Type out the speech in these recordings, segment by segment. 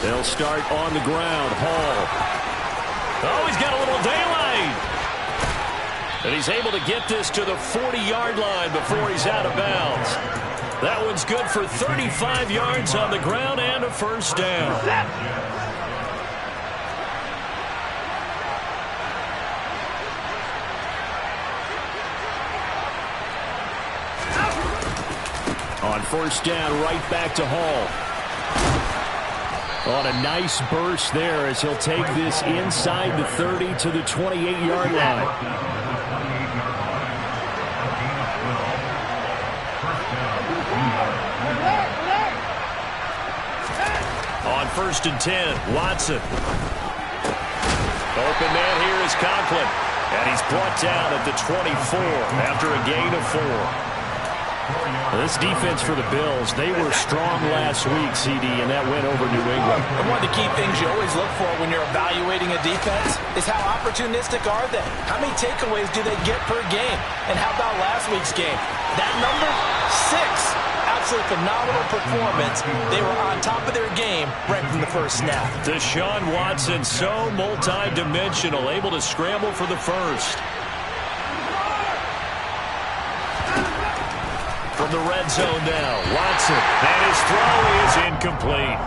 They'll start on the ground. Hall. Oh, he's got a little daylight. And he's able to get this to the 40-yard line before he's out of bounds. That one's good for 35 yards on the ground and a first down. On first down, right back to Hall. On a nice burst there as he'll take this inside the 30 to the 28-yard line. On first and 10, Watson. Open man here is Conklin. And he's brought down at the 24 after a gain of 4. This defense for the Bills, they were strong last week, CD, and that went over New England. And one of the key things you always look for when you're evaluating a defense is how opportunistic are they? How many takeaways do they get per game? And how about last week's game? That number, 6. Absolutely phenomenal performance. They were on top of their game right from the first snap. Deshaun Watson, so multi-dimensional, able to scramble for the first. From the red zone now, Watson, and his throw is incomplete.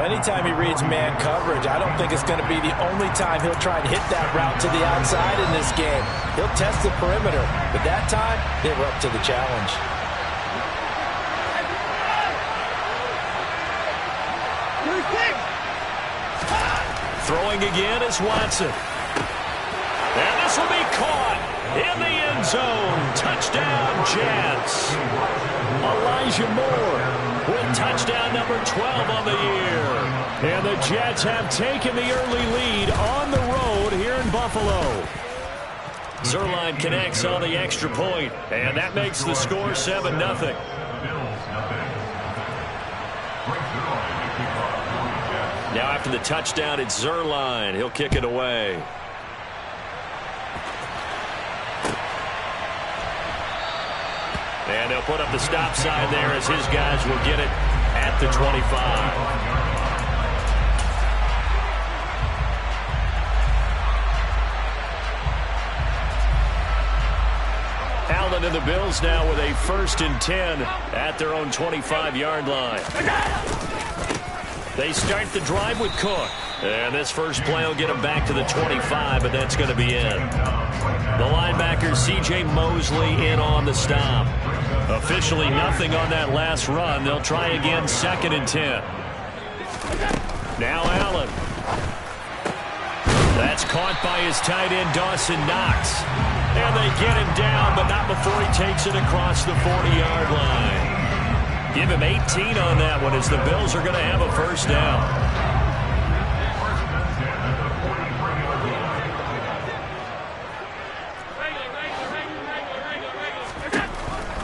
Anytime he reads man coverage, I don't think it's going to be the only time he'll try and hit that route to the outside in this game. He'll test the perimeter, but that time, they were up to the challenge. Throwing again is Watson. And this will be caught in the end zone. Touchdown, Jets. Elijah Moore with touchdown number 12 on the year. And the Jets have taken the early lead on the road here in Buffalo. Zuerlein connects on the extra point, and that makes the score 7-0. Now after the touchdown, it's Zuerlein. He'll kick it away. And they'll put up the stop sign there as his guys will get it at the 25. Allen and the Bills now with a 1st and 10 at their own 25-yard line. They start the drive with Cook. And this first play will get him back to the 25, but that's going to be it. The linebacker, C.J. Mosley, in on the stop. Officially nothing on that last run. They'll try again, 2nd and 10. Now Allen. That's caught by his tight end, Dawson Knox. And they get him down, but not before he takes it across the 40-yard line. Give him 18 on that one as the Bills are going to have a first down.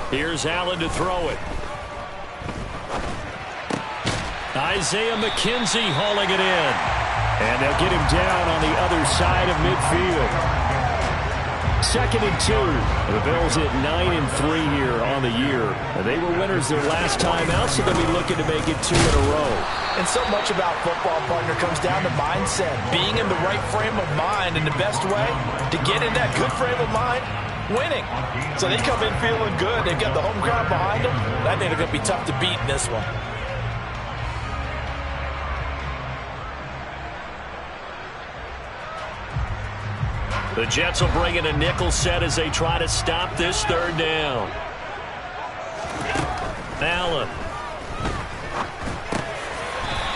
Here's Allen to throw it. Isaiah McKenzie hauling it in. And they'll get him down on the other side of midfield. 2nd and 2. The Bills at 9-3 here on the year. And they were winners their last time out, so they'll be looking to make it 2 in a row. And so much about football, partner, comes down to mindset. Being in the right frame of mind, and the best way to get in that good frame of mind, winning. So they come in feeling good. They've got the home crowd behind them. I think they're going to be tough to beat in this one. The Jets will bring in a nickel set as they try to stop this 3rd down. Allen.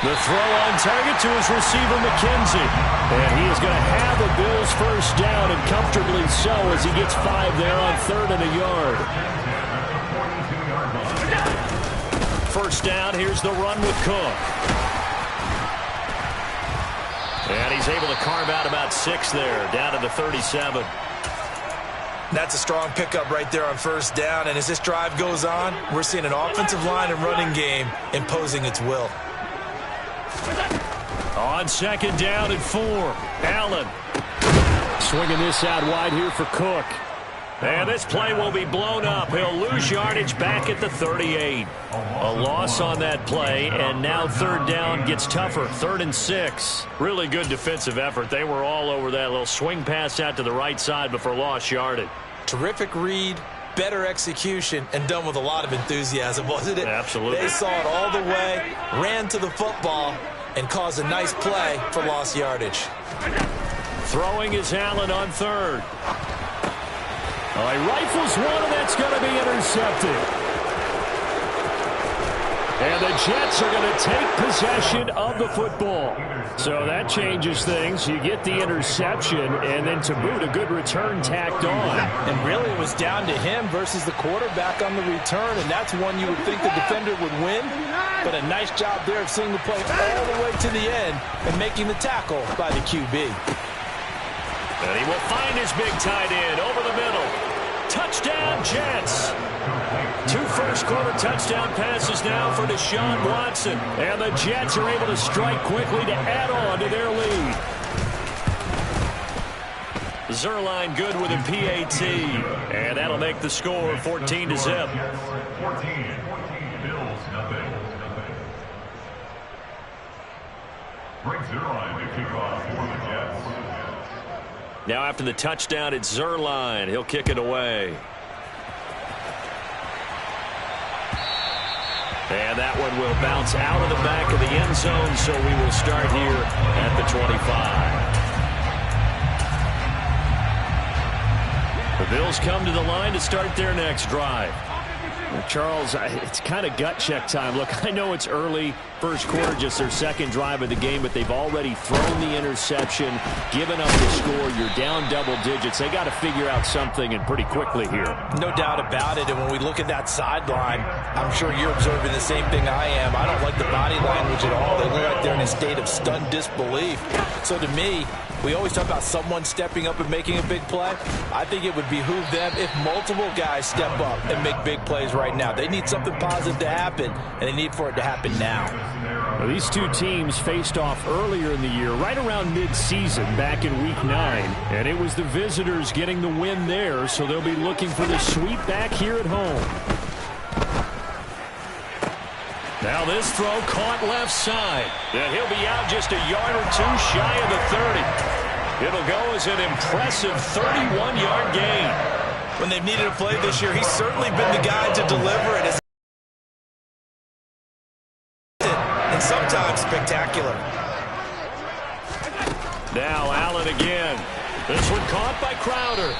The throw on target to his receiver, McKenzie. And he is going to have a Bills first down, and comfortably so as he gets 5 there on 3rd and a yard. First down, here's the run with Cook. And he's able to carve out about 6 there, down to the 37. That's a strong pickup right there on first down. And as this drive goes on, we're seeing an offensive line and running game imposing its will. On second down and 4, Allen. Swinging this out wide here for Cook. And this play will be blown up. He'll lose yardage back at the 38. A loss on that play, and now third down gets tougher. 3rd and 6. Really good defensive effort. They were all over that little swing pass out to the right side before lost yardage. Terrific read, better execution, and done with a lot of enthusiasm, wasn't it? Absolutely. They saw it all the way, ran to the football, and caused a nice play for lost yardage. Throwing is Allen on 3rd. Oh, he rifles one, and that's going to be intercepted. And the Jets are going to take possession of the football. So that changes things. You get the interception, and then to boot, a good return tacked on. And really it was down to him versus the quarterback on the return, and that's one you would think the defender would win. But a nice job there of seeing the play all the way to the end and making the tackle by the QB. And he will find his big tight end over the middle. Touchdown, Jets. 2 first-quarter touchdown passes now for Deshaun Watson. And the Jets are able to strike quickly to add on to their lead. Zuerlein good with a PAT. And that'll make the score 14-0. Now after the touchdown, it's Zuerlein. He'll kick it away. And that one will bounce out of the back of the end zone, so we will start here at the 25. The Bills come to the line to start their next drive. Charles, it's kind of gut check time. Look, I know it's early, first quarter, just their second drive of the game, but they've already thrown the interception, given up the score. You're down double digits. They got to figure out something, and pretty quickly here. No doubt about it, and when we look at that sideline, I'm sure you're observing the same thing I am. I don't like the body language at all. They look like they're in a state of stunned disbelief. So to me, we always talk about someone stepping up and making a big play. I think it would behoove them if multiple guys step up and make big plays right now. They need something positive to happen, and they need for it to happen now. Well, these two teams faced off earlier in the year, right around mid-season, back in Week 9. And it was the visitors getting the win there, so they'll be looking for the sweep back here at home. Now this throw caught left side. And he'll be out just a yard or two shy of the 30. It'll go as an impressive 31-yard gain. When they've needed a play this year, he's certainly been the guy to deliver it. And sometimes spectacular. Now Allen again. This one caught by Crowder.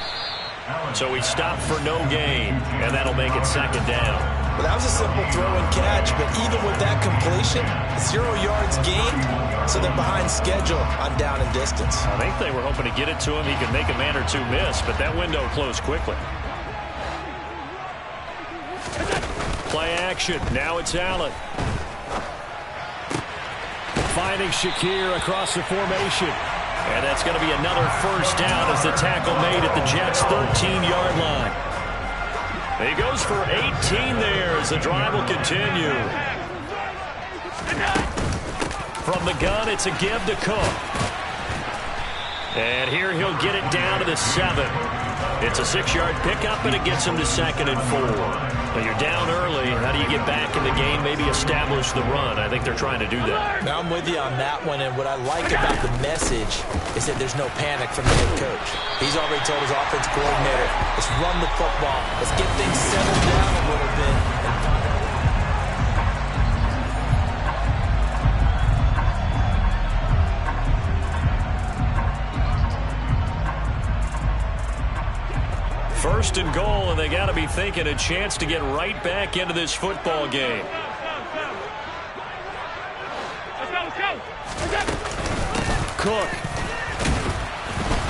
So he stopped for no gain, and that'll make it second down. Well, that was a simple throw and catch, but even with that completion, 0 yards gained, so they're behind schedule on down and distance. I think they were hoping to get it to him. He could make a man or two miss, but that window closed quickly. Play action. Now it's Allen. Finding Shakir across the formation. And that's going to be another first down as the tackle made at the Jets' 13-yard line. He goes for 18 there as the drive will continue. From the gun, it's a give to Cook. And here he'll get it down to the 7. It's a 6-yard pickup, and it gets him to 2nd and 4. Now you're down early. How do you get back in the game, maybe establish the run? I think they're trying to do that. Now I'm with you on that one, and what I like about the message is that there's no panic from the head coach. He's already told his offense coordinator, let's run the football. Let's get things settled down a little bit. First and goal, and they got to be thinking a chance to get right back into this football game. Cook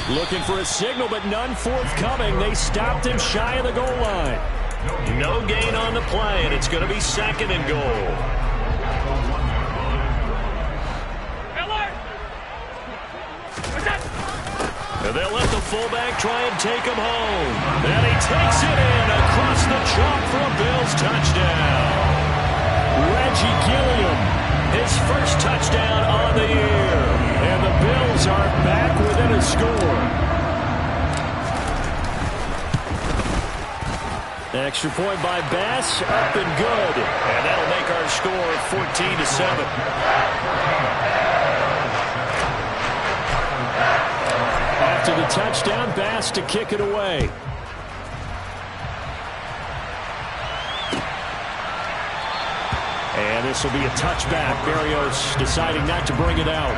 looking for a signal, but none forthcoming. They stopped him shy of the goal line. No gain on the play, and it's going to be 2nd and goal. And they'll let the fullback try and take him home. And he takes it in across the chalk for a Bills touchdown. Reggie Gilliam his first touchdown on the year. And the Bills are back within a score. Extra point by Bass, up and good. And that'll make our score 14-7. After the touchdown, Bass to kick it away. And this will be a touchback. Berrios deciding not to bring it out.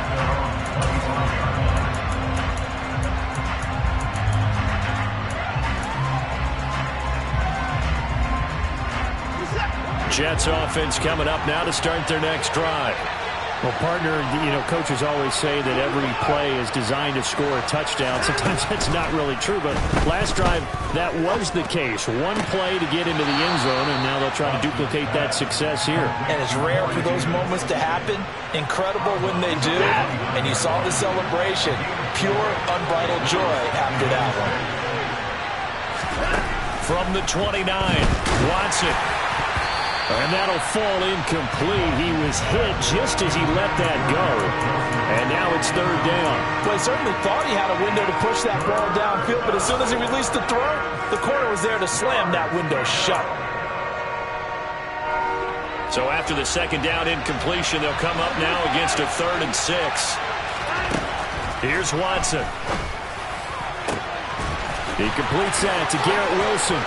Jets offense coming up now to start their next drive. Well, partner, coaches always say that every play is designed to score a touchdown. Sometimes that's not really true, but last drive, that was the case. One play to get into the end zone, and now they'll try to duplicate that success here. And it's rare for those moments to happen. Incredible when they do. And you saw the celebration. Pure, unbridled joy after that one. From the 29, Watson. And that'll fall incomplete. He was hit just as he let that go. And now it's third down. Well, he certainly thought he had a window to push that ball downfield, but as soon as he released the throw, the corner was there to slam that window shut. So after the second down incompletion, they'll come up now against a 3rd and 6. Here's Watson. He completes that to Garrett Wilson.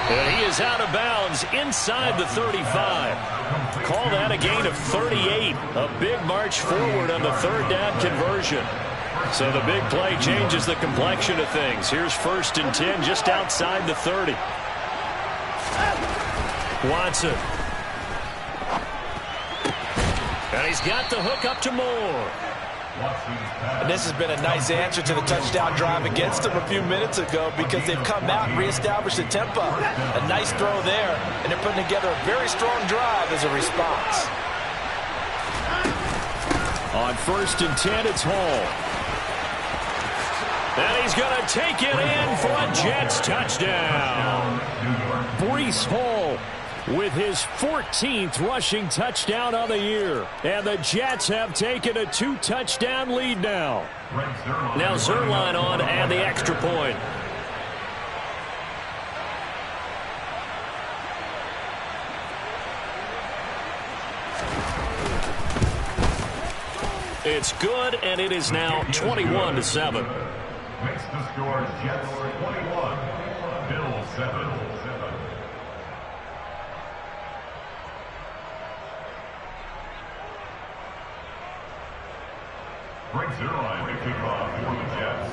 And he is out of bounds inside the 35. Call that a gain of 38. A big march forward on the 3rd down conversion. So the big play changes the complexion of things. Here's 1st and 10 just outside the 30. Watson. And he's got the hook up to Moore. And this has been a nice answer to the touchdown drive against them a few minutes ago because they've come out and reestablished the tempo. A nice throw there, and they're putting together a very strong drive as a response. On 1st and 10, it's Hall. And he's going to take it in for a Jets touchdown. Breece Hall with his 14th rushing touchdown on the year. And the Jets have taken a 2-touchdown lead now. Now Zuerlein on and the extra point. It's good, and it is now 21-7. Makes the score Jets 21, Bills 7. Frank Zuerlein to kick off for the Jets.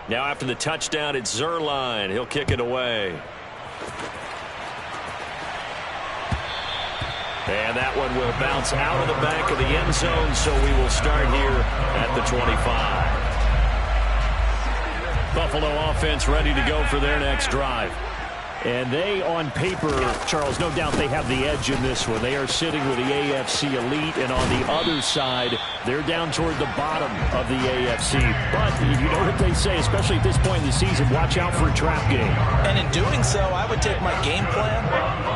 Now after the touchdown, it's Zuerlein. He'll kick it away. And that one will bounce out of the back of the end zone, so we will start here at the 25. Buffalo offense ready to go for their next drive. And they, on paper, Charles, no doubt they have the edge in this one. They are sitting with the AFC elite, and on the other side, they're down toward the bottom of the AFC. But you know what they say, especially at this point in the season, watch out for a trap game. And in doing so, I would take my game plan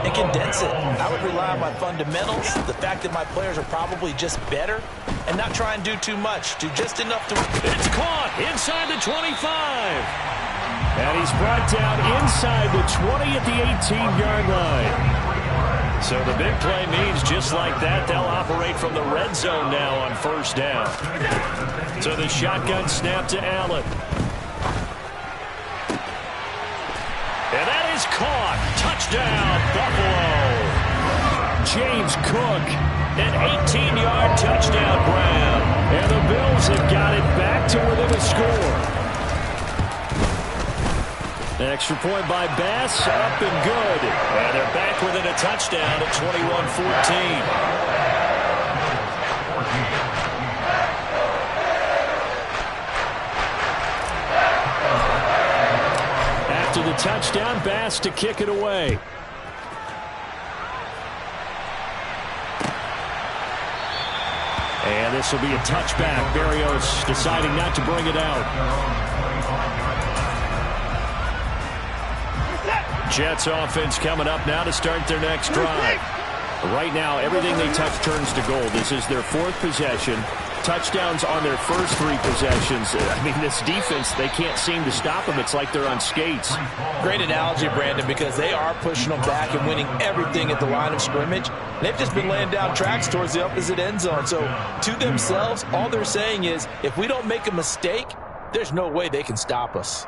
and condense it. I would rely on my fundamentals, the fact that my players are probably just better, and not try and do too much, do just enough to... It's caught inside the 25. And he's brought down inside the 20 at the 18-yard line. So the big play means just like that, they'll operate from the red zone now on 1st down. So the shotgun snap to Allen. And that is caught. Touchdown, Buffalo. James Cook, an 18-yard touchdown grab. And the Bills have got it back to within a score. Extra point by Bass, up and good. And they're back within a touchdown at 21-14. After the touchdown, Bass to kick it away. And this will be a touchback. Berrios deciding not to bring it out. Jets offense coming up now to start their next drive. Right now, everything they touch turns to gold. This is their 4th possession. Touchdowns on their first 3 possessions. I mean, this defense, they can't seem to stop them. It's like they're on skates. Great analogy, Brandon, because they are pushing them back and winning everything at the line of scrimmage. They've just been laying down tracks towards the opposite end zone. So to themselves, all they're saying is, if we don't make a mistake, there's no way they can stop us.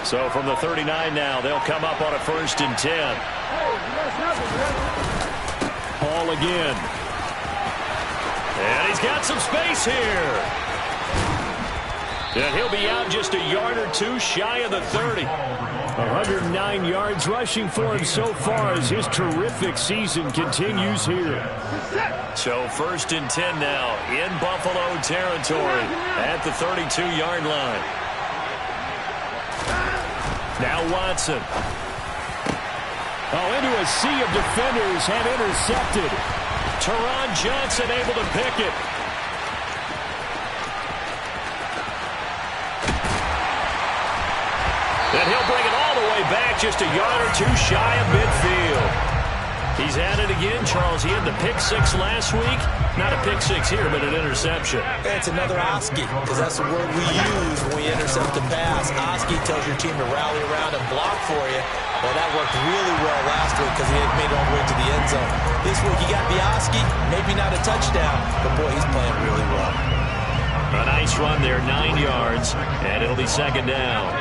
So from the 39 now, they'll come up on a 1st and 10. Hall again. And he's got some space here. And he'll be out just a yard or 2 shy of the 30. 109 yards rushing for him so far as his terrific season continues here. So 1st and 10 now in Buffalo territory at the 32-yard line. Now Watson. Oh, into a sea of defenders and intercepted. Teron Johnson able to pick it. And he'll bring it all the way back just a yard or 2 shy of midfield. He's at it again, Charles. He had the pick 6 last week. Not a pick 6 here, but an interception. It's another Oski, because that's the word we use when we intercept a pass. Oski tells your team to rally around and block for you. Well, that worked really well last week because he had made it all the way to the end zone. This week, he got the Oski, maybe not a touchdown, but boy, he's playing really well. A nice run there, 9 yards, and it'll be 2nd down.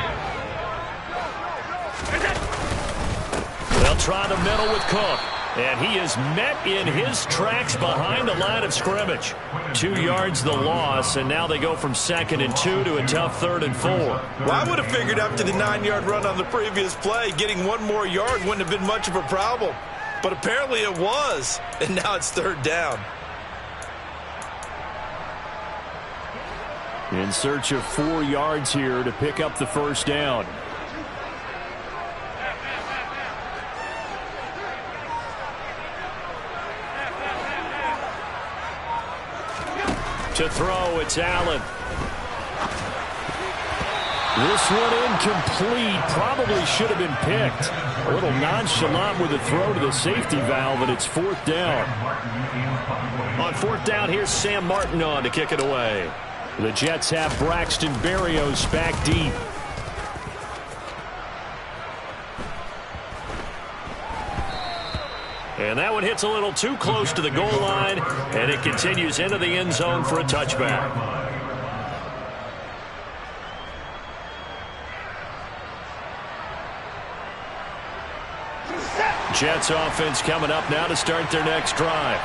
They'll try the middle with Cook. And he is met in his tracks behind the line of scrimmage. 2 yards the loss, and now they go from 2nd and 2 to a tough 3rd and 4. Well, I would have figured after the 9-yard run on the previous play, getting 1 more yard wouldn't have been much of a problem. But apparently it was, and now it's 3rd down. In search of 4 yards here to pick up the 1st down. To throw, it's Allen. This one incomplete. Probably should have been picked. A little nonchalant with the throw to the safety valve, and it's 4th down. On 4th down, here's Sam Martin on to kick it away. The Jets have Braxton Berrios back deep. And that one hits a little too close to the goal line, and it continues into the end zone for a touchback. Jets offense coming up now to start their next drive.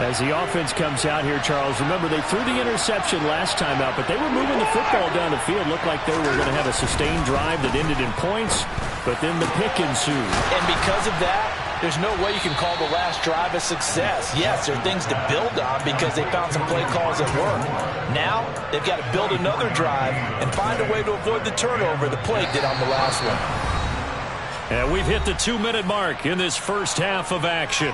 As the offense comes out here, Charles, remember they threw the interception last time out, but they were moving the football down the field. Looked like they were going to have a sustained drive that ended in points, but then the pick ensued. And because of that, there's no way you can call the last drive a success. Yes, there are things to build on because they found some play calls that work. Now, they've got to build another drive and find a way to avoid the turnover the plague did on the last one. And we've hit the 2-minute mark in this first half of action.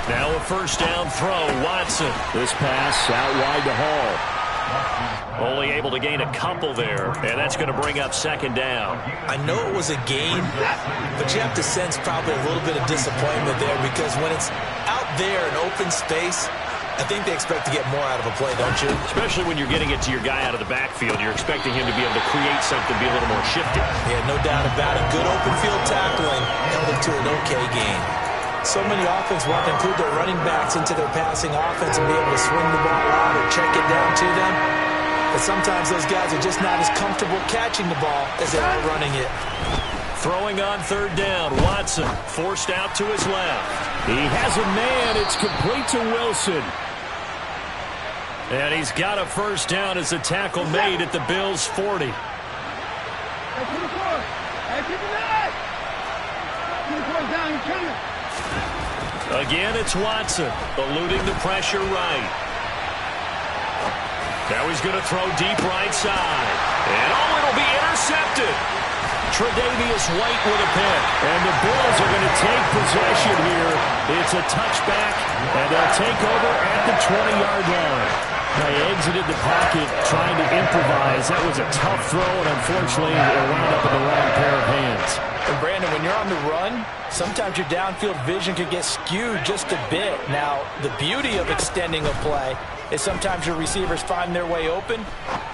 Now a first down throw, Watson. This pass out wide to Hall. Only able to gain a couple there, and that's going to bring up 2nd down. I know it was a gain, but you have to sense probably a little bit of disappointment there because when it's out there in open space, I think they expect to get more out of a play, don't you? Especially when you're getting it to your guy out of the backfield. You're expecting him to be able to create something, be a little more shifty. Yeah, no doubt about it. Good open field tackling held it to an okay gain. So many offense want to include their running backs into their passing offense and be able to swing the ball out or check it down to them. But sometimes those guys are just not as comfortable catching the ball as they are running it. Throwing on third down. Watson forced out to his left. He has a man. It's complete to Wilson. And he's got a first down as the tackle made at the Bills' 40. Again, it's Watson, eluding the pressure right. Now he's going to throw deep right side. And it'll be intercepted. Tre'Davious White with a pick. And the Bills are going to take possession here. It's a touchback, and they'll take over at the 20-yard line. They exited the pocket trying to improvise. That was a tough throw, and unfortunately, it wound up in the wrong pair of hands. And Brandon, when you're on the run, sometimes your downfield vision can get skewed just a bit. Now, the beauty of extending a play is sometimes your receivers find their way open,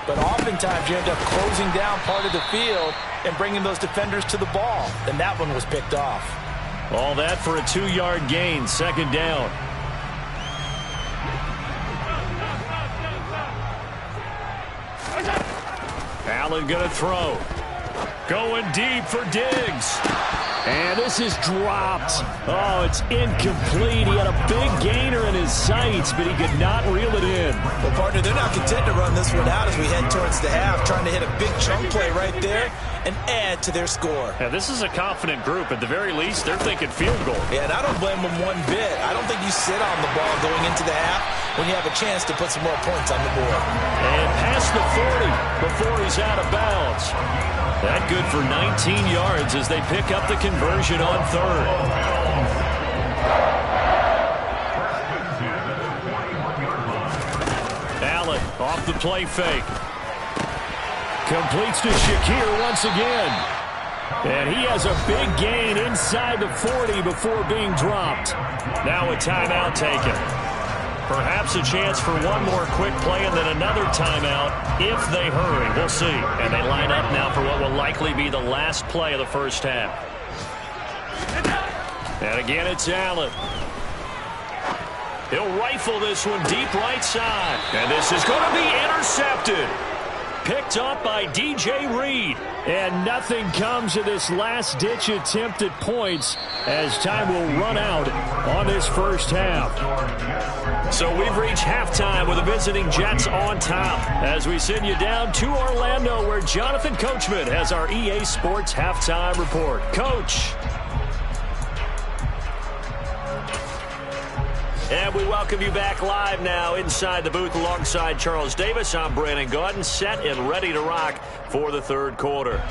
but oftentimes you end up closing down part of the field and bringing those defenders to the ball. And that one was picked off. All that for a 2-yard gain, second down. Allen going to throw. Going deep for Diggs. And this is dropped. Oh, it's incomplete. He had a big gainer in his sights, but he could not reel it in. Well, partner, they're not content to run this one out as we head towards the half, trying to hit a big chunk play right there and add to their score. Yeah, this is a confident group. At the very least, they're thinking field goal. Yeah, and I don't blame them one bit. I don't think you sit on the ball going into the half when you have a chance to put some more points on the board. And past the 40 before he's out of bounds. That good for 19 yards as they pick up the conversion on third. Allen off the play fake. Completes to Shakir once again. And he has a big gain inside the 40 before being dropped. Now a timeout taken. Perhaps a chance for one more quick play and then another timeout if they hurry. We'll see. And they line up now for what will likely be the last play of the first half. And again, it's Allen. He'll rifle this one deep right side. And this is going to be intercepted. Picked up by DJ Reed. And nothing comes of this last-ditch attempt at points as time will run out on this first half. So we've reached halftime with the visiting Jets on top as we send you down to Orlando where Jonathan Coachman has our EA Sports halftime report. Coach. And we welcome you back live now inside the booth alongside Charles Davis. I'm Brandon Gaudin, set and ready to rock for the third quarter.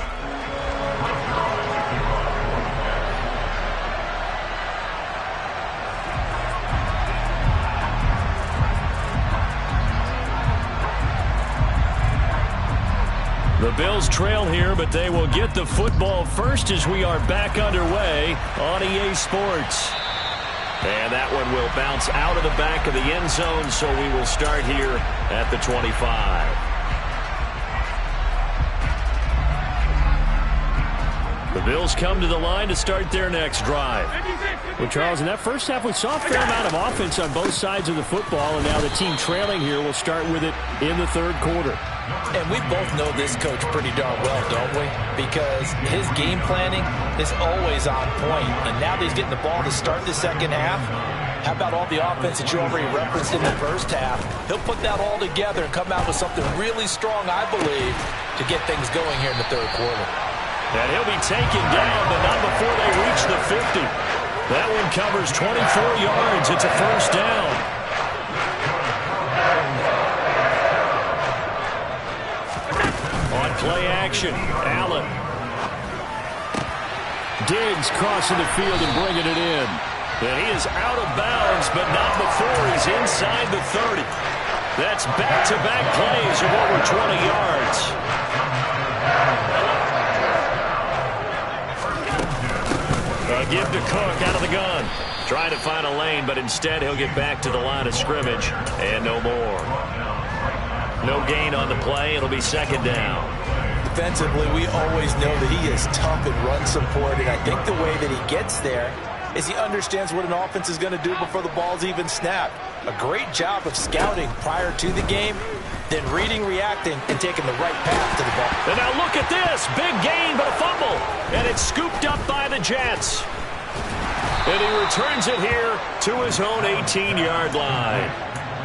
The Bills trail here, but they will get the football first as we are back underway on EA Sports. And that one will bounce out of the back of the end zone, so we will start here at the 25. The Bills come to the line to start their next drive. Well, Charles, in that first half, we saw a fair amount of offense on both sides of the football, and now the team trailing here will start with it in the third quarter. And we both know this coach pretty darn well, don't we? Because his game planning is always on point. And now that he's getting the ball to start the second half, how about all the offense that you already referenced in the first half? He'll put that all together and come out with something really strong, I believe, to get things going here in the third quarter. And he'll be taken down, but not before they reach the 50. That one covers 24 yards. It's a first down. On play action, Allen. Diggs crossing the field and bringing it in. And he is out of bounds, but not before he's inside the 30. That's back-to-back plays of over 20 yards. A give to Cook out of the gun. Trying to find a lane, but instead he'll get back to the line of scrimmage. And no more. No gain on the play. It'll be second down. Defensively, we always know that he is tough in run support, and I think the way that he gets there is he understands what an offense is going to do before the ball's even snapped. A great job of scouting prior to the game, then reading, reacting, and taking the right path to the ball. And now look at this. Big gain, but a fumble. And it's scooped up by the Jets. And he returns it here to his own 18-yard line.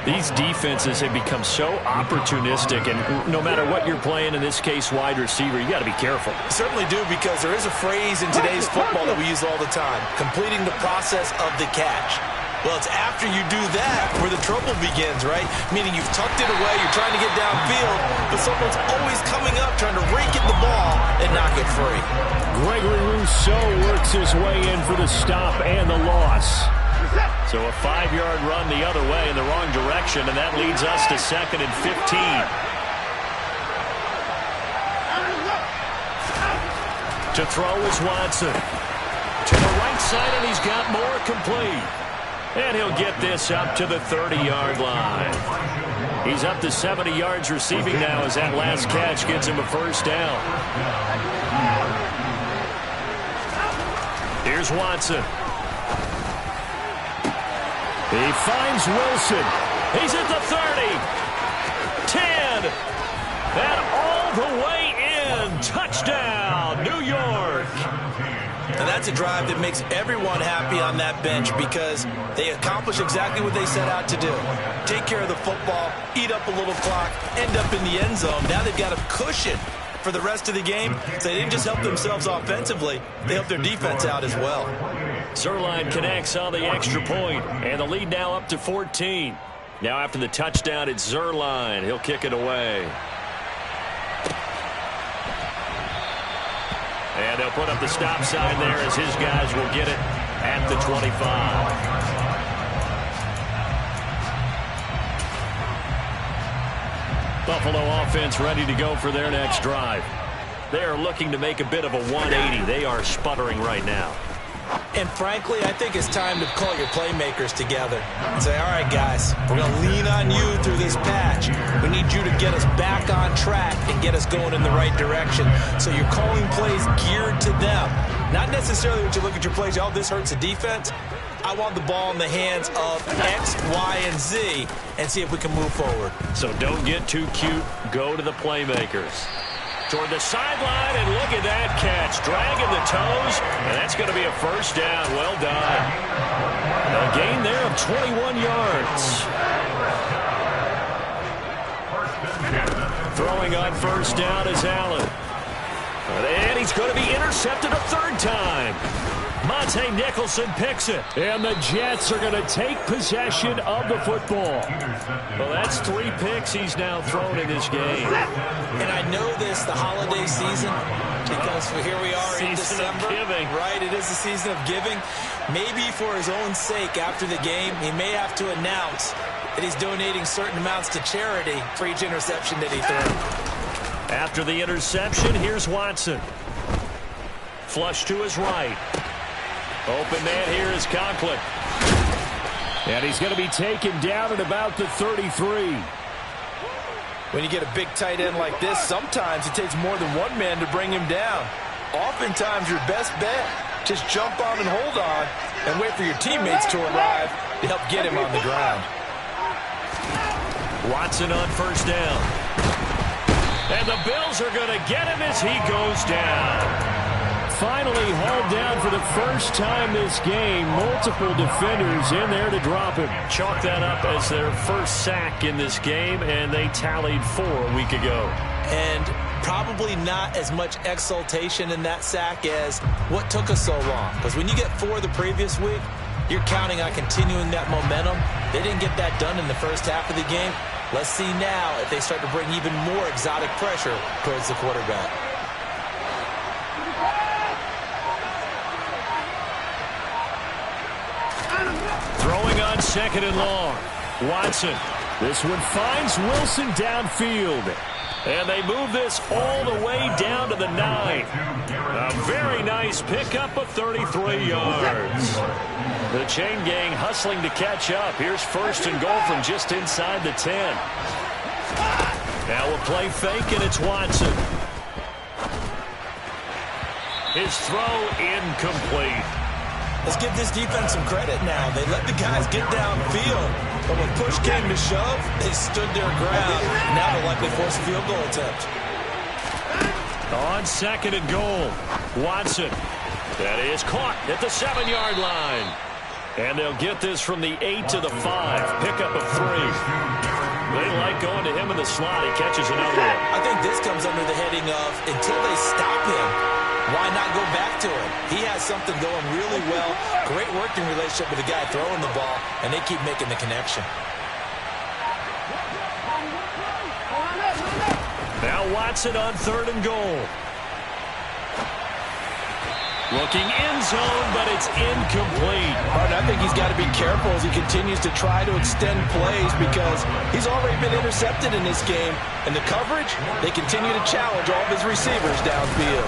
These defenses have become so opportunistic, and no matter what you're playing, in this case wide receiver, you got to be careful. You certainly do, because there is a phrase in today's football that we use all the time, completing the process of the catch. Well, it's after you do that where the trouble begins, right? Meaning you've tucked it away, you're trying to get downfield, but someone's always coming up trying to rake in the ball and knock it free. Gregory Rousseau works his way in for the stop and the loss. So a 5-yard run the other way in the wrong direction, and that leads us to 2nd and 15. To throw is Watson. To the right side, and he's got more complete. And he'll get this up to the 30-yard line. He's up to 70 yards receiving now as that last catch gets him a first down. Here's Watson. He finds Wilson. He's at the 30. 10. And all the way in. Touchdown, New York. And that's a drive that makes everyone happy on that bench, because they accomplish exactly what they set out to do. Take care of the football, eat up a little clock, end up in the end zone. Now they've got a cushion for the rest of the game. So they didn't just help themselves offensively, they helped their defense out as well. Zuerlein connects on the extra point, and the lead now up to 14. Now after the touchdown, it's Zuerlein. He'll kick it away. And they'll put up the stop sign there as his guys will get it at the 25. Buffalo offense ready to go for their next drive. They are looking to make a bit of a 180. They are sputtering right now. And frankly, I think it's time to call your playmakers together and say, all right, guys, we're going to lean on you through this patch. We need you to get us back on track and get us going in the right direction. So you're calling plays geared to them. Not necessarily when you look at your plays, oh, this hurts the defense. I want the ball in the hands of X, Y, and Z and see if we can move forward. So don't get too cute. Go to the playmakers. Toward the sideline, and look at that catch. Dragging the toes, and that's going to be a first down. Well done. A gain there of 21 yards. Throwing on first down is Allen. And he's going to be intercepted a third time. Monte Nicholson picks it. And the Jets are going to take possession of the football. Well, that's 3 picks he's now thrown in this game. And I know this, the holiday season, because here we are in December. Right, it is the season of giving. Maybe for his own sake after the game, he may have to announce that he's donating certain amounts to charity for each interception that he threw. After the interception, here's Watson. Flush to his right. Open man here is Conklin. And he's going to be taken down at about the 33. When you get a big tight end like this, sometimes it takes more than one man to bring him down. Oftentimes, your best bet, just jump on and hold on and wait for your teammates to arrive to help get him on the ground. Watson on first down. And the Bills are going to get him as he goes down. Finally hauled down for the first time this game. Multiple defenders in there to drop him. Chalk that up as their first sack in this game, and they tallied 4 a week ago. And probably not as much exultation in that sack as what took us so long. Because when you get 4 the previous week, you're counting on continuing that momentum. They didn't get that done in the first half of the game. Let's see now if they start to bring even more exotic pressure towards the quarterback. Throwing on second and long. Watson. This one finds Wilson downfield. And they move this all the way down to the 9. A very nice pickup of 33 yards. The chain gang hustling to catch up. Here's first and goal from just inside the 10. Now we'll play fake, and it's Watson. His throw incomplete. Let's give this defense some credit now. They let the guys get downfield, but when push came to shove, they stood their ground. Now they'll likely force a field goal attempt. On 2nd and goal, Watson. That is caught at the 7-yard line. And they'll get this from the 8 to the 5. Pickup of 3. They like going to him in the slot. He catches another one. I think this comes under the heading of until they stop him, why not go back to him? He has something going really well. Great working relationship with the guy throwing the ball, and they keep making the connection. Now Watson on 3rd and goal. Looking end zone, but it's incomplete. I think he's got to be careful as he continues to try to extend plays because he's already been intercepted in this game. And the coverage, they continue to challenge all of his receivers downfield.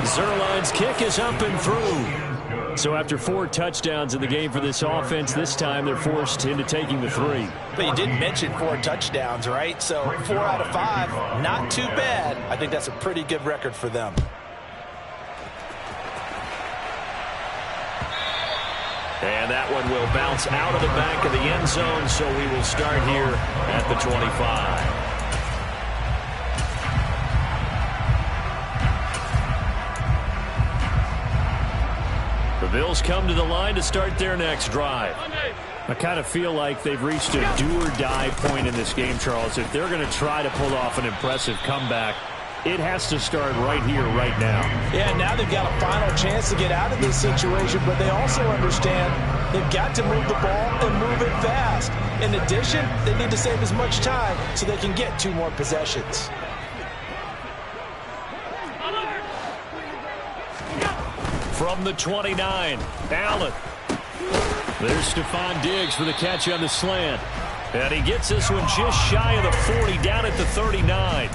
Zuerlein's kick is up and through. So after 4 touchdowns in the game for this offense, this time they're forced into taking the 3. But you did mention 4 touchdowns, right? So 4 out of 5, not too bad. I think that's a pretty good record for them. And that one will bounce out of the back of the end zone, so we will start here at the 25. The Bills come to the line to start their next drive. I kind of feel like they've reached a do-or-die point in this game, Charles. If they're going to try to pull off an impressive comeback, it has to start right here, right now. Yeah, now they've got a final chance to get out of this situation, but they also understand they've got to move the ball and move it fast. In addition, they need to save as much time so they can get 2 more possessions. From the 29, Allen. There's Stephon Diggs for the catch on the slant. And he gets this one just shy of the 40, down at the 39.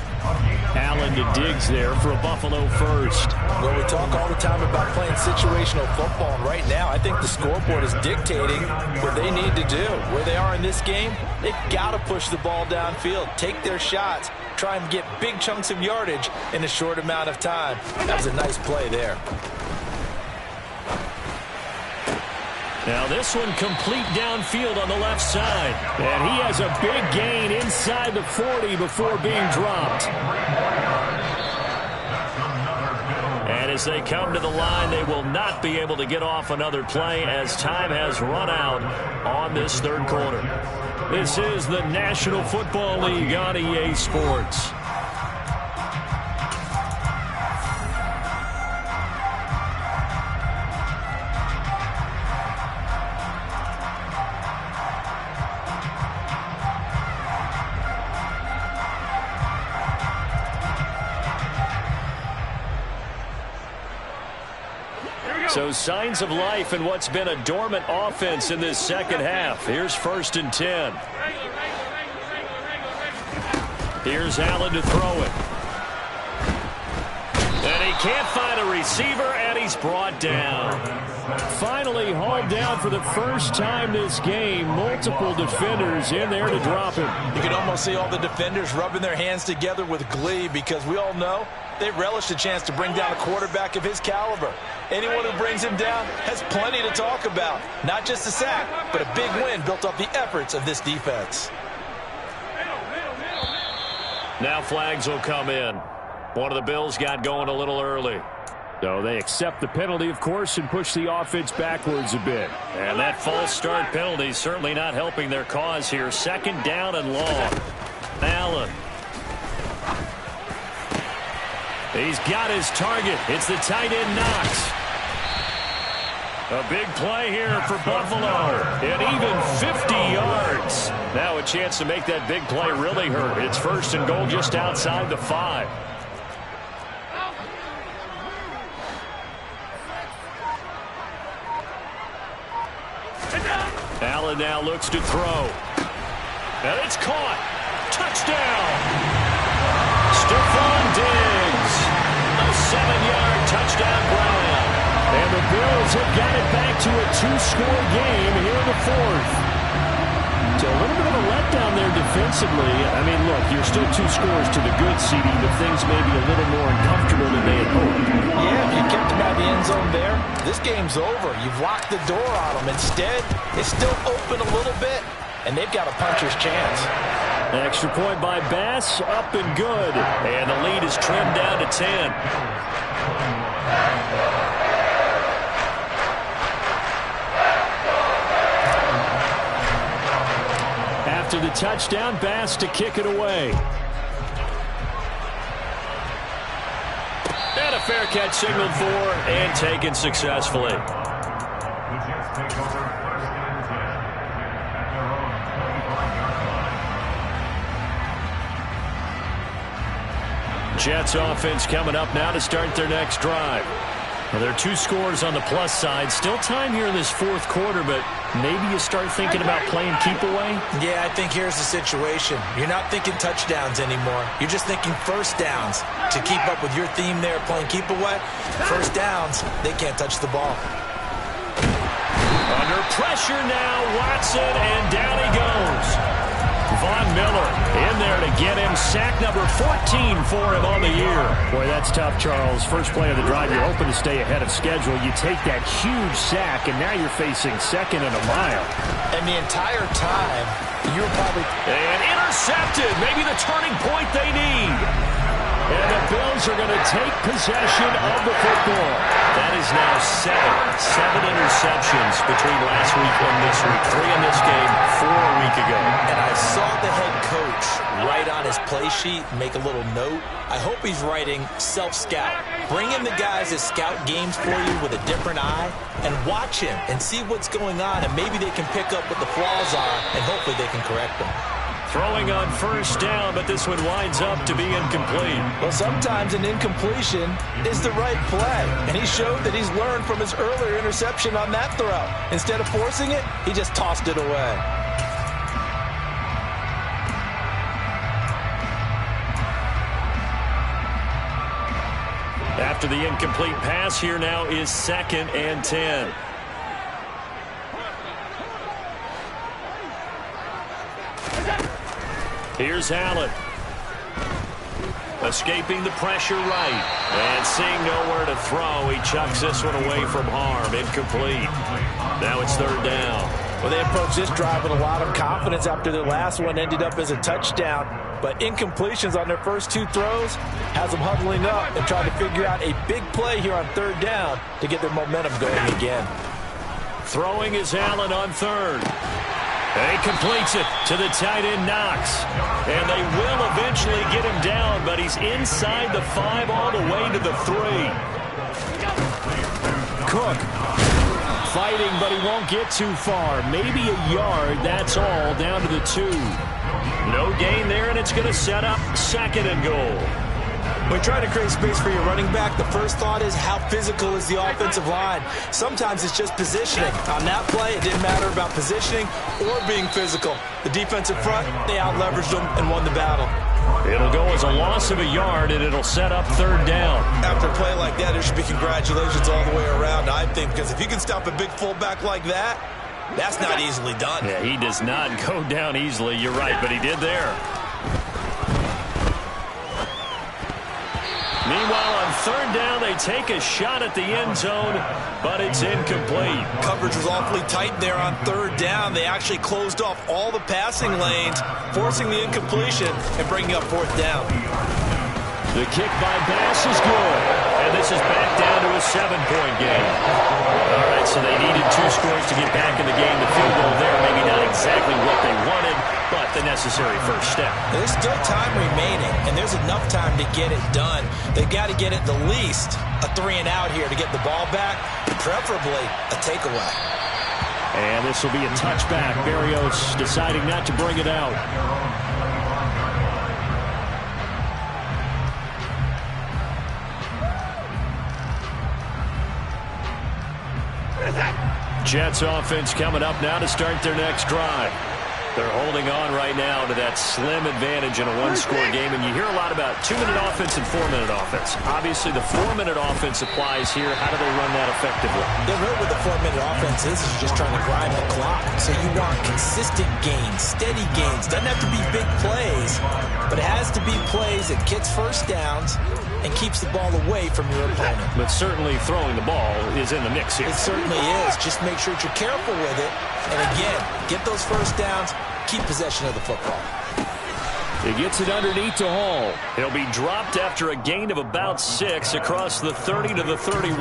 Allen to Diggs there for a Buffalo first. Well, we talk all the time about playing situational football, and right now I think the scoreboard is dictating what they need to do. Where they are in this game, they've got to push the ball downfield, take their shots, try and get big chunks of yardage in a short amount of time. That was a nice play there. Now this one complete downfield on the left side. And he has a big gain inside the 40 before being dropped. And as they come to the line, they will not be able to get off another play as time has run out on this 3rd quarter. This is the National Football League on EA Sports. So signs of life in what's been a dormant offense in this second half. Here's 1st and 10. Here's Allen to throw it. And he can't find a receiver, and he's brought down. Finally hauled down for the first time this game. Multiple defenders in there to drop him. You can almost see all the defenders rubbing their hands together with glee because we all know they relish the chance to bring down a quarterback of his caliber. Anyone who brings him down has plenty to talk about. Not just a sack, but a big win built off the efforts of this defense. Now flags will come in. One of the Bills got going a little early. So they accept the penalty, of course, and push the offense backwards a bit. And that false start penalty is certainly not helping their cause here. 2nd down and long. Allen. He's got his target. It's the tight end Knox. A big play here for Buffalo. And even 50 yards. Now a chance to make that big play really hurt. It's 1st and goal just outside the 5. Allen now looks to throw. And it's caught. Touchdown. Stephon Diggs. A 7-yard touchdown grab. And the Bills have got it back to a 2-score game here in the 4th. So a little bit of a letdown there defensively. I mean, look, you're still 2 scores to the good, CD, but things may be a little more uncomfortable than they had hoped. Yeah, if you kept them out of the end zone there, this game's over. You've locked the door on them. Instead, it's still open a little bit, and they've got a puncher's chance. Extra point by Bass, up and good. And the lead is trimmed down to 10. After the touchdown, Bass to kick it away. And a fair catch signaled for and taken successfully. The Jets take over 1st and 10 at their own 25-yard line. Jets offense coming up now to start their next drive. Well, there are 2 scores on the plus side. Still time here in this 4th quarter, but maybe you start thinking about playing keep away? Yeah, I think here's the situation. You're not thinking touchdowns anymore. You're just thinking first downs. To keep up with your theme there, playing keep away, first downs, they can't touch the ball. Under pressure now, Watson, and down he goes. Von Miller in there to get him. Sack number 14 for him on the year. Boy, that's tough, Charles. First play of the drive, you're hoping to stay ahead of schedule. You take that huge sack, and now you're facing 2nd and a mile. And the entire time, you were probably... And intercepted. Maybe the turning point they need. And the Bills are going to take possession of the football. That is now 7 interceptions between last week and this week. 3 in this game, 4 a week ago. And I saw the head coach write on his play sheet, make a little note. I hope he's writing self-scout. Bring in the guys that scout games for you with a different eye and watch him and see what's going on, and maybe they can pick up what the flaws are, and hopefully they can correct them. Throwing on first down, but this one winds up to be incomplete. Well, sometimes an incompletion is the right play, and he showed that he's learned from his earlier interception on that throw. Instead of forcing it, he just tossed it away. After the incomplete pass, here now is 2nd and 10. Here's Allen. Escaping the pressure right. And seeing nowhere to throw, he chucks this one away from harm. Incomplete. Now it's 3rd down. Well, they approached this drive with a lot of confidence after their last one ended up as a touchdown. But incompletions on their first 2 throws has them huddling up and trying to figure out a big play here on 3rd down to get their momentum going again. Throwing is Allen on 3rd. And he completes it to the tight end, Knox. And they will eventually get him down, but he's inside the 5 all the way to the 3. Cook fighting, but he won't get too far. Maybe a yard, that's all, down to the 2. No gain there, and it's going to set up 2nd and goal. When trying to create space for your running back, the first thought is how physical is the offensive line. Sometimes it's just positioning. On that play, it didn't matter about positioning or being physical. The defensive front, they out-leveraged them and won the battle. It'll go as a loss of a yard, and it'll set up 3rd down. After a play like that, there should be congratulations all the way around, I think, because if you can stop a big fullback like that, that's not easily done. Yeah, he does not go down easily. You're right, but he did there. Meanwhile, on 3rd down, they take a shot at the end zone, but it's incomplete. Coverage was awfully tight there on 3rd down. They actually closed off all the passing lanes, forcing the incompletion and bringing up 4th down. The kick by Bass is good, and this is back down to a 7-point game. All right, so they needed 2 scores to get back in the game. The field goal there, maybe not exactly what they wanted, but the necessary first step. There's still time remaining, and there's enough time to get it done. They've got to get at the least a 3 and out here to get the ball back, preferably a takeaway. And this will be a touchback. Berrios deciding not to bring it out. Jets offense coming up now to start their next drive. They're holding on right now to that slim advantage in a 1-score game, and you hear a lot about 2-minute offense and 4-minute offense. Obviously, the 4-minute offense applies here. How do they run that effectively? Yeah, really what the 4-minute offense is just trying to grind the clock. So you want consistent gains, steady gains. Doesn't have to be big plays, but it has to be plays that gets first downs and keeps the ball away from your opponent. But certainly throwing the ball is in the mix here. It certainly is. Just make sure that you're careful with it. And again, get those first downs, keep possession of the football. He gets it underneath to Hall. He'll be dropped after a gain of about 6 across the 30 to the 31.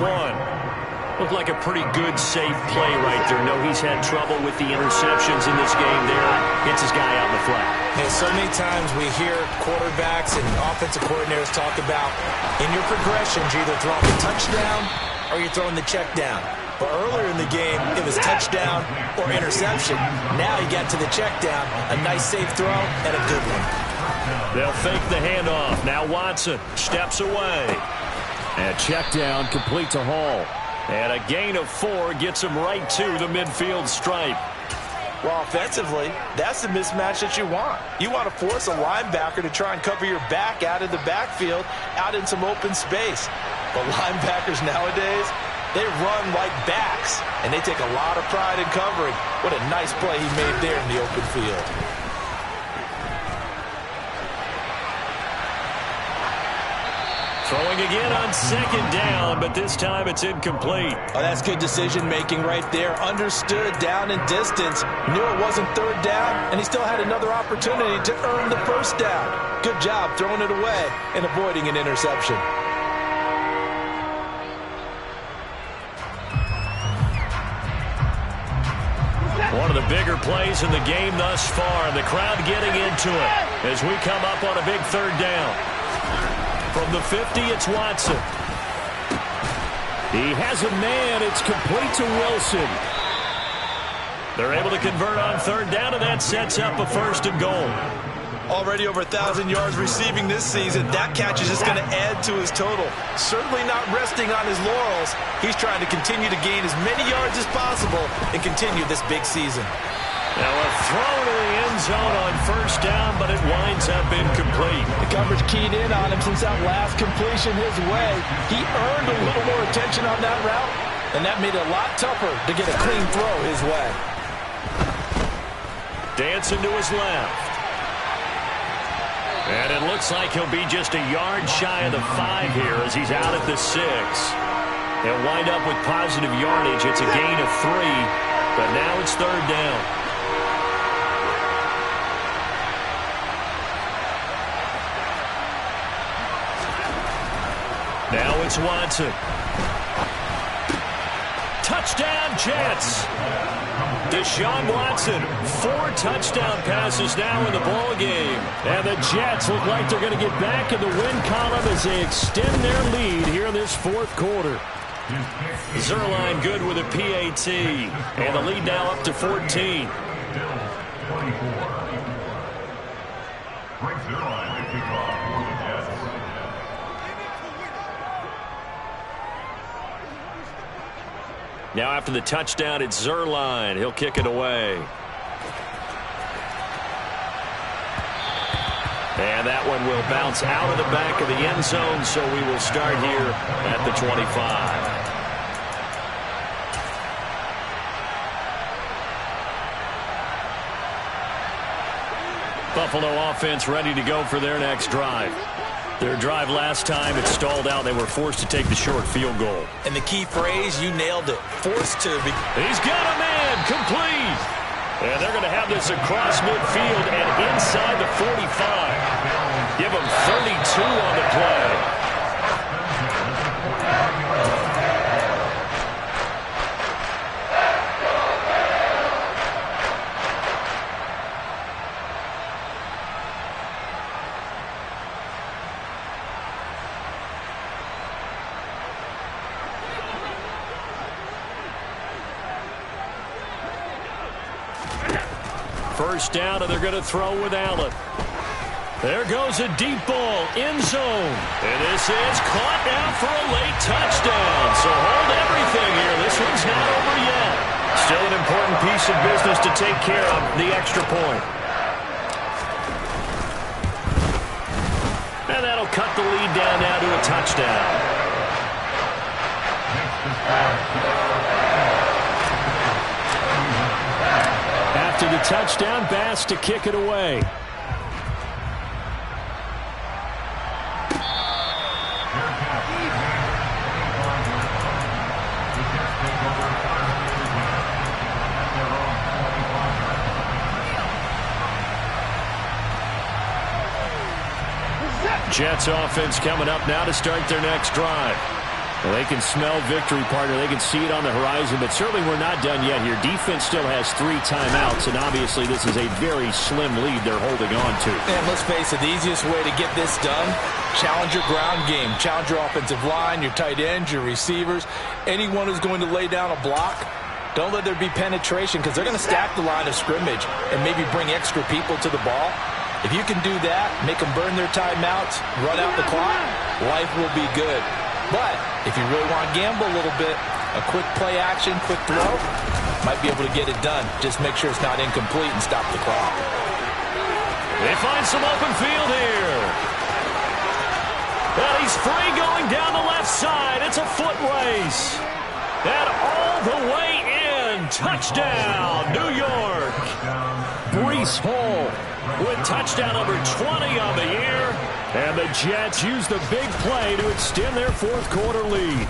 Looked like a pretty good, safe play right there. No, he's had trouble with the interceptions in this game there. Gets his guy out in the flat. And so many times we hear quarterbacks and offensive coordinators talk about in your progressions, you're either throwing the touchdown or you're throwing the check down. But earlier in the game, it was touchdown or interception. Now he got to the check down. A nice safe throw and a good one. They'll fake the handoff. Now Watson steps away. And check down complete to Hall. And a gain of 4 gets him right to the midfield stripe. Well, offensively, that's the mismatch that you want. You want to force a linebacker to try and cover your back out of the backfield, out in some open space. But linebackers nowadays, they run like backs, and they take a lot of pride in covering. What a nice play he made there in the open field. Throwing again on 2nd down, but this time it's incomplete. Oh, that's good decision-making right there. Understood down and distance. Knew it wasn't 3rd down, and he still had another opportunity to earn the 1st down. Good job throwing it away and avoiding an interception. One of the bigger plays in the game thus far, and the crowd getting into it as we come up on a big 3rd down. From the 50, it's Watson. He has a man. It's complete to Wilson. They're able to convert on 3rd down, and that sets up a 1st and goal. Already over 1,000 yards receiving this season. That catch is just going to add to his total. Certainly not resting on his laurels. He's trying to continue to gain as many yards as possible and continue this big season. Now a throw to the end zone on 1st down, but it winds up incomplete. The coverage keyed in on him since that last completion his way. He earned a little more attention on that route, and that made it a lot tougher to get a clean throw his way. Dancing to his left. And it looks like he'll be just a yard shy of the 5 here as he's out at the 6. He'll wind up with positive yardage. It's a gain of 3, but now it's 3rd down. Now it's Watson. Touchdown, Jets. Deshaun Watson, 4 touchdown passes now in the ball game. And the Jets look like they're going to get back in the win column as they extend their lead here in this 4th quarter. Zuerlein good with a PAT. And the lead now up to 14. Frank Zuerlein to kick off for the Jets. Now after the touchdown, it's Zuerlein. He'll kick it away. And that one will bounce out of the back of the end zone, so we will start here at the 25. Buffalo offense ready to go for their next drive. Their drive last time, it stalled out. They were forced to take the short field goal. And the key phrase, you nailed it, forced to. He's got a man, complete. And they're going to have this across midfield and inside the 45. Give them 32 on the play. First down, and they're going to throw with Allen. There goes a deep ball, end zone. And this is caught now for a late touchdown. So hold everything here. This one's not over yet. Still an important piece of business to take care of, the extra point. And that'll cut the lead down now to a touchdown. After the touchdown, Bass to kick it away. Jets offense coming up now to start their next drive. Well, they can smell victory, partner. They can see it on the horizon, but certainly we're not done yet here. Defense still has 3 timeouts, and obviously this is a very slim lead they're holding on to. And let's face it, the easiest way to get this done, challenge your ground game. Challenge your offensive line, your tight ends, your receivers, anyone who's going to lay down a block. Don't let there be penetration because they're going to stack the line of scrimmage and maybe bring extra people to the ball. If you can do that, make them burn their timeouts, run out the clock, life will be good. But if you really want to gamble a little bit, a quick play action, quick throw, might be able to get it done. Just make sure it's not incomplete and stop the clock. They find some open field here. And he's free going down the left side. It's a foot race. And all the way in. Touchdown, New York. Breece Hall with touchdown number 20 on the year. And the Jets use the big play to extend their fourth quarter lead.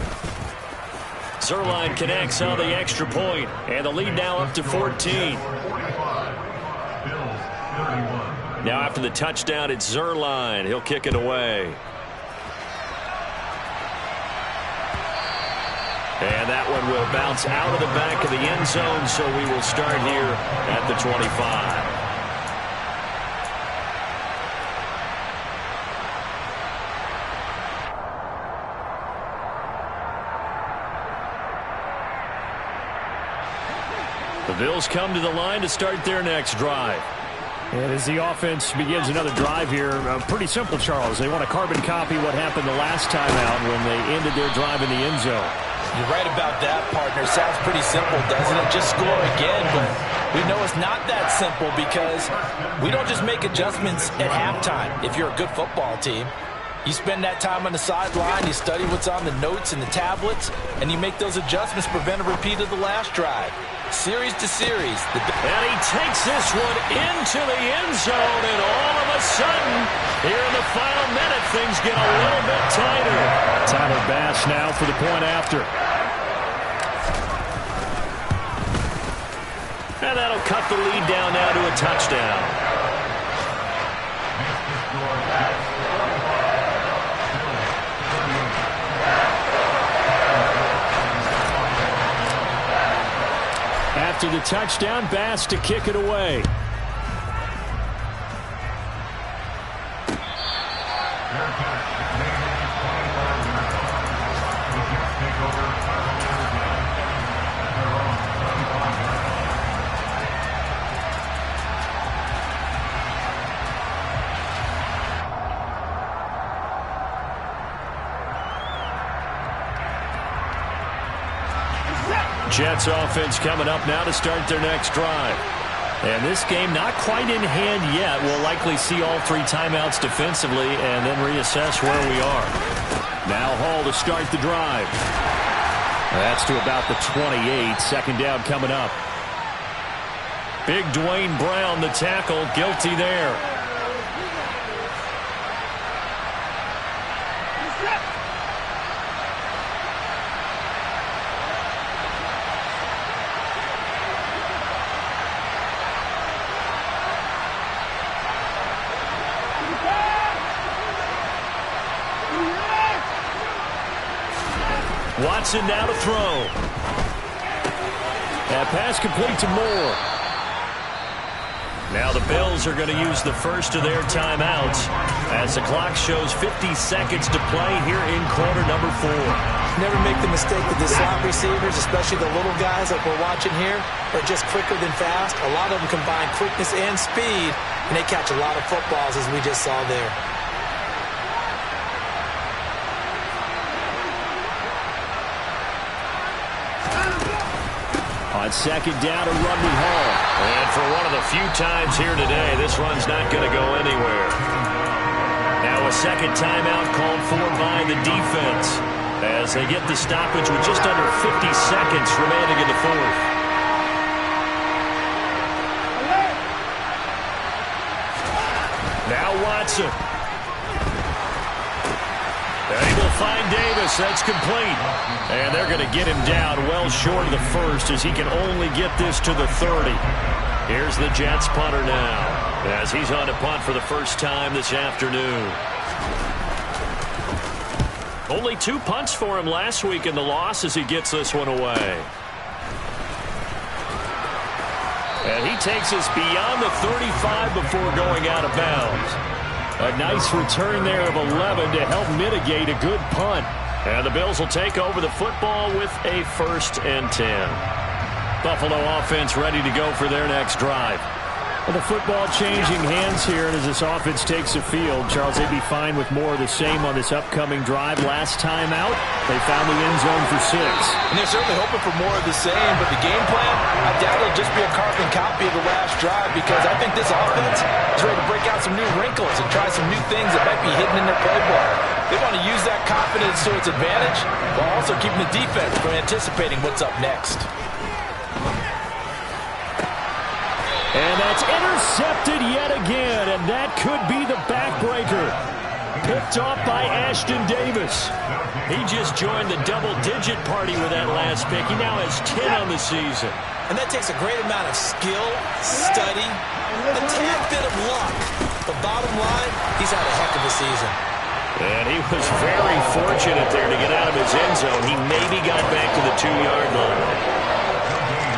Zuerlein connects on the extra point, and the lead now up to 14. Now after the touchdown, it's Zuerlein. He'll kick it away. And that one will bounce out of the back of the end zone, so we will start here at the 25. The Bills come to the line to start their next drive. And as the offense begins another drive here, pretty simple, Charles. They want to carbon copy what happened the last time out when they ended their drive in the end zone. You're right about that, partner. Sounds pretty simple, doesn't it? Just score again, but we know it's not that simple because we don't just make adjustments at halftime if you're a good football team. You spend that time on the sideline, you study what's on the notes and the tablets, and you make those adjustments to prevent a repeat of the last drive. Series to series. And he takes this one into the end zone, and all of a sudden, here in the final minute, things get a little bit tighter. Tyler Bass now for the point after. And that'll cut the lead down now to a touchdown. After the touchdown, Bass to kick it away. Jets offense coming up now to start their next drive. And this game not quite in hand yet. We'll likely see all 3 timeouts defensively and then reassess where we are. Now Hall to start the drive. That's to about the 28. Second down coming up. Big Dwayne Brown, the tackle, guilty there. Watson now to throw. That pass complete to Moore. Now the Bills are going to use the first of their timeouts as the clock shows 50 seconds to play here in quarter number 4. Never make the mistake that the slot receivers, especially the little guys like we're watching here, are just quicker than fast. A lot of them combine quickness and speed, and they catch a lot of footballs as we just saw there. On second down to run with Hall. And for one of the few times here today, this run's not going to go anywhere. Now a second timeout called for by the defense as they get the stoppage with just under 50 seconds remaining in the fourth. Now Watson. And he will find Davis. That's complete. And they're going to get him down well short of the first as he can only get this to the 30. Here's the Jets punter now as he's on to punt for the first time this afternoon. Only 2 punts for him last week in the loss as he gets this one away. And he takes us beyond the 35 before going out of bounds. A nice return there of 11 to help mitigate a good punt. And the Bills will take over the football with a 1st and 10. Buffalo offense ready to go for their next drive. Well, the football changing hands here, and as this offense takes the field, Charles, they'd be fine with more of the same on this upcoming drive. Last time out, they found the end zone for 6. And they're certainly hoping for more of the same, but the game plan, I doubt it'll just be a carbon copy of the last drive, because I think this offense is ready to break out some new wrinkles and try some new things that might be hidden in their playbook. They want to use that confidence to its advantage, while also keeping the defense from anticipating what's up next. And that's intercepted yet again, and that could be the backbreaker. Picked off by Ashton Davis. He just joined the double-digit party with that last pick. He now has 10 on the season. And that takes a great amount of skill, study, a tad bit of luck. But bottom line, he's had a heck of a season. And he was very fortunate there to get out of his end zone. He maybe got back to the 2-yard line.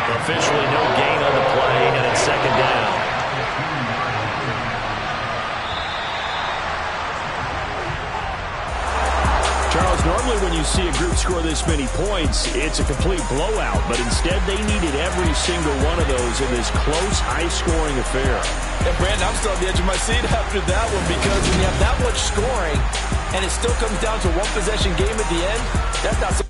Officially no gain on the play, and it's 2nd down. Charles, normally when you see a group score this many points, it's a complete blowout, but instead they needed every single one of those in this close, high-scoring affair. And Brandon, I'm still on the edge of my seat after that one, because when you have that much scoring and it still comes down to a one-possession game at the end, that's not